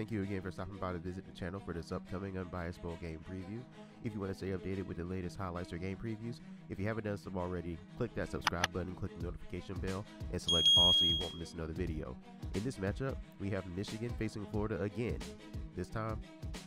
Thank you again for stopping by to visit the channel for this upcoming Unbiased Bowl game preview. If you want to stay updated with the latest highlights or game previews, if you haven't done so already, click that subscribe button, click the notification bell, and select all so you won't miss another video. In this matchup, we have Michigan facing Florida again, this time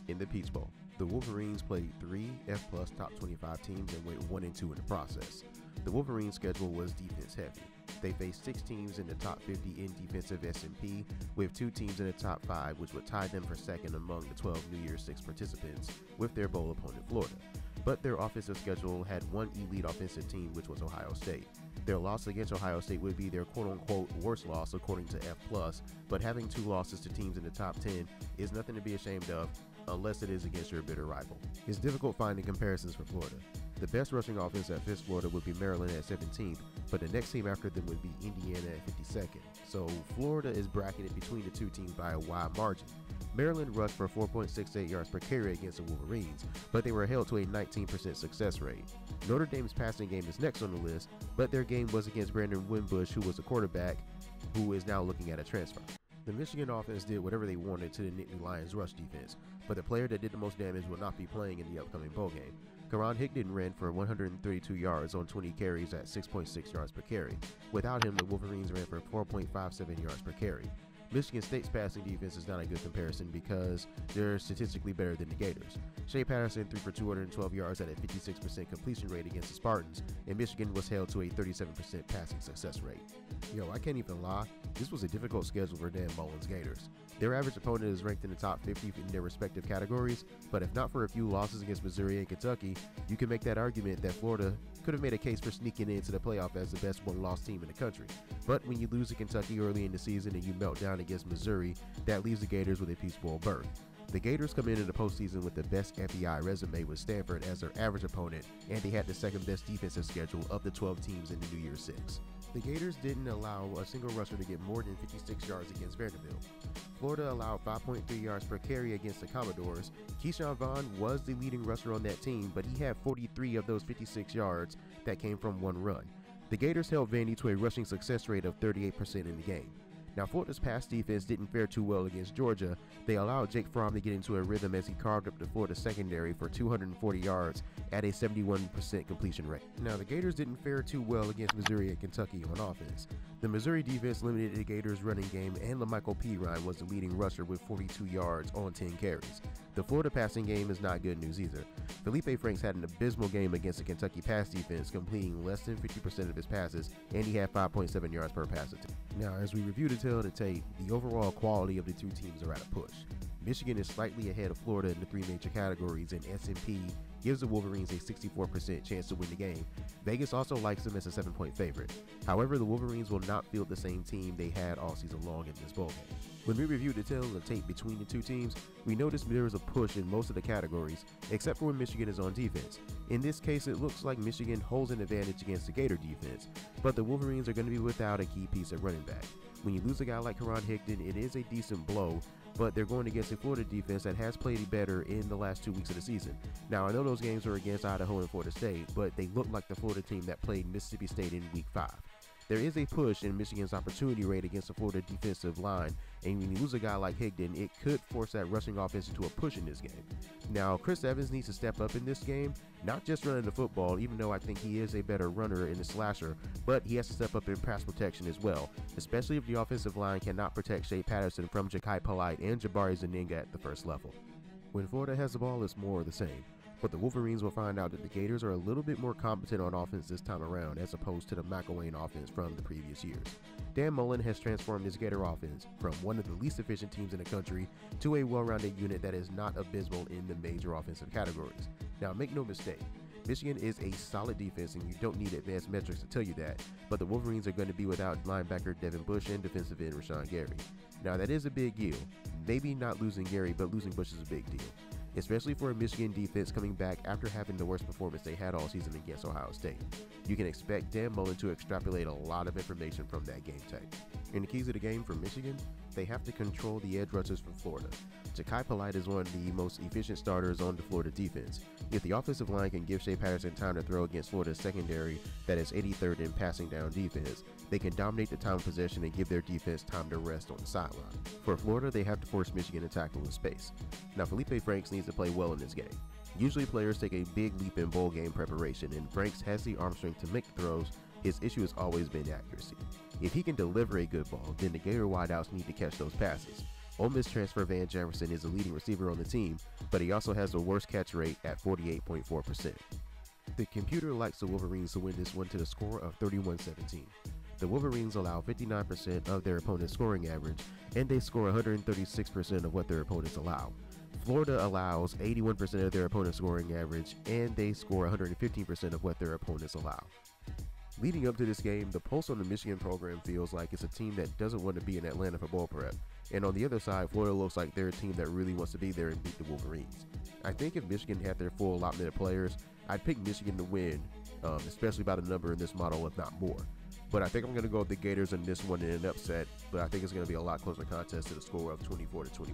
in the Peach Bowl. The Wolverines played 3 F+ top 25 teams and went 1-2 in the process. The Wolverines' schedule was defense heavy. They faced 6 teams in the top 50 in defensive S&P, with 2 teams in the top 5, which would tie them for second among the 12 New Year's 6 participants, with their bowl opponent Florida. But their offensive schedule had one elite offensive team, which was Ohio State. Their loss against Ohio State would be their quote-unquote worst loss according to F+, but having 2 losses to teams in the top 10 is nothing to be ashamed of, unless it is against your bitter rival. It's difficult finding comparisons for Florida. The best rushing offense at Fifth Florida would be Maryland at 17th, but the next team after them would be Indiana at 52nd. So Florida is bracketed between the two teams by a wide margin. Maryland rushed for 4.68 yards per carry against the Wolverines, but they were held to a 19% success rate. Notre Dame's passing game is next on the list, but their game was against Brandon Wimbush, who was a quarterback who is now looking at a transfer. The Michigan offense did whatever they wanted to the Nittany Lions rush defense, but the player that did the most damage will not be playing in the upcoming bowl game. Karan Higdon ran for 132 yards on 20 carries at 6.6 yards per carry. Without him, the Wolverines ran for 4.57 yards per carry. Michigan State's passing defense is not a good comparison because they're statistically better than the Gators. Shea Patterson threw for 212 yards at a 56% completion rate against the Spartans, and Michigan was held to a 37% passing success rate. Yo, I can't even lie, this was a difficult schedule for Dan Mullen's Gators. Their average opponent is ranked in the top 50 in their respective categories, but if not for a few losses against Missouri and Kentucky, you can make that argument that Florida could have made a case for sneaking into the playoff as the best one-loss team in the country. But when you lose to Kentucky early in the season and you melt down against Missouri, that leaves the Gators with a Peach Bowl berth. The Gators come into the postseason with the best FEI resume with Stanford as their average opponent, and they had the second best defensive schedule of the 12 teams in the New Year's 6. The Gators didn't allow a single rusher to get more than 56 yards against Vanderbilt. Florida allowed 5.3 yards per carry against the Commodores. Keyshawn Vaughn was the leading rusher on that team, but he had 43 of those 56 yards that came from one run. The Gators held Vandy to a rushing success rate of 38% in the game. Now, Florida's pass defense didn't fare too well against Georgia. They allowed Jake Fromm to get into a rhythm as he carved up the Florida secondary for 240 yards at a 71% completion rate. Now, the Gators didn't fare too well against Missouri and Kentucky on offense. The Missouri defense limited the Gators' running game, and LaMichael Pirine was the leading rusher with 42 yards on 10 carries. The Florida passing game is not good news either. Felipe Franks had an abysmal game against the Kentucky pass defense, completing less than 50% of his passes, and he had 5.7 yards per pass attempt. Now, as we review the tail of the tape, the overall quality of the two teams are at a push. Michigan is slightly ahead of Florida in the 3 major categories, and S&P gives the Wolverines a 64% chance to win the game. Vegas also likes them as a 7-point favorite. However, the Wolverines will not field the same team they had all season long in this bowl game. When we reviewed the tail of the tape between the two teams, we noticed there is a push in most of the categories, except for when Michigan is on defense. In this case, it looks like Michigan holds an advantage against the Gator defense, but the Wolverines are going to be without a key piece at running back. When you lose a guy like Karan Higdon, it is a decent blow, but they're going against a Florida defense that has played better in the last 2 weeks of the season. Now, I know those games were against Idaho and Florida State, but they look like the Florida team that played Mississippi State in Week 5. There is a push in Michigan's opportunity rate against the Florida defensive line, and when you lose a guy like Higdon, it could force that rushing offense into a push in this game. Now, Chris Evans needs to step up in this game, not just running the football, even though I think he is a better runner in the slasher, but he has to step up in pass protection as well, especially if the offensive line cannot protect Shea Patterson from Ja'Kai Polite and Jabari Zaninga at the first level. When Florida has the ball, it's more of the same. But the Wolverines will find out that the Gators are a little bit more competent on offense this time around as opposed to the McElwain offense from the previous years. Dan Mullen has transformed his Gator offense from one of the least efficient teams in the country to a well-rounded unit that is not abysmal in the major offensive categories. Now, make no mistake, Michigan is a solid defense and you don't need advanced metrics to tell you that, but the Wolverines are going to be without linebacker Devin Bush and defensive end Rashawn Gary. Now, that is a big deal. Maybe not losing Gary, but losing Bush is a big deal, especially for a Michigan defense coming back after having the worst performance they had all season against Ohio State. You can expect Dan Mullen to extrapolate a lot of information from that game tape. And the keys of the game for Michigan, they have to control the edge rushers from Florida. Ja'Kai Polite is one of the most efficient starters on the Florida defense. If the offensive line can give Shea Patterson time to throw against Florida's secondary that is 83rd in passing down defense, they can dominate the time of possession and give their defense time to rest on the sideline. For Florida, they have to force Michigan to tackle in space. Now, Felipe Franks needs to play well in this game. Usually players take a big leap in bowl game preparation, and Franks has the arm strength to make throws. His issue has always been accuracy. If he can deliver a good ball, then the Gator wideouts need to catch those passes. Ole Miss transfer Van Jefferson is the leading receiver on the team, but he also has the worst catch rate at 48.4%. The computer likes the Wolverines to win this one to the score of 31-17. The Wolverines allow 59% of their opponent's scoring average, and they score 136% of what their opponents allow. Florida allows 81% of their opponent's scoring average, and they score 115% of what their opponents allow. Leading up to this game, the pulse on the Michigan program feels like it's a team that doesn't want to be in Atlanta for bowl prep. And on the other side, Florida looks like they're a team that really wants to be there and beat the Wolverines. I think if Michigan had their full allotment of players, I'd pick Michigan to win, especially by the number in this model, if not more. But I think I'm going to go with the Gators in this one in an upset, but I think it's going to be a lot closer contest to the score of 24-21.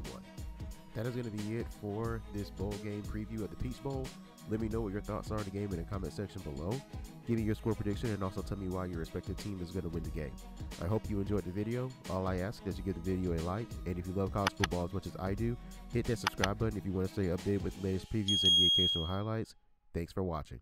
That is going to be it for this bowl game preview of the Peach Bowl. Let me know what your thoughts are on the game in the comment section below. Give me your score prediction and also tell me why your respective team is going to win the game. I hope you enjoyed the video. All I ask is you give the video a like, and if you love college football as much as I do, hit that subscribe button if you want to stay updated with the latest previews and the occasional highlights. Thanks for watching.